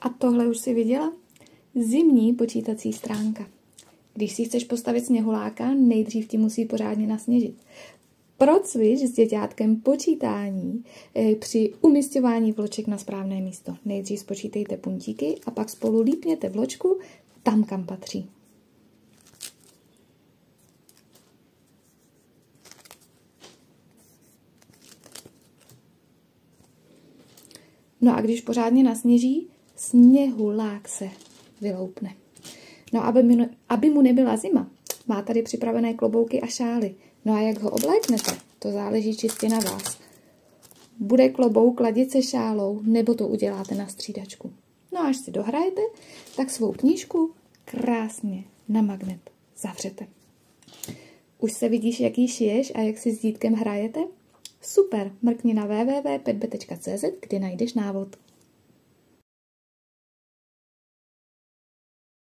A tohle už si viděla? Zimní počítací stránka. Když si chceš postavit sněhuláka, nejdřív ti musí pořádně nasněžit. Procvič s děťátkem počítání při umisťování vloček na správné místo. Nejdřív spočítejte puntíky a pak spolu lípněte vločku tam, kam patří. No a když pořádně nasněží, sněhulák se vyloupne. No aby mu nebyla zima, má tady připravené klobouky a šály. No a jak ho obléknete, to záleží čistě na vás. Bude klobouk ladit se šálou, nebo to uděláte na střídačku. No a až si dohrajete, tak svou knížku krásně na magnet zavřete. Už se vidíš, jak ji šiješ a jak si s dítkem hrajete? Super, mrkni na www.petbe.cz, kde najdeš návod.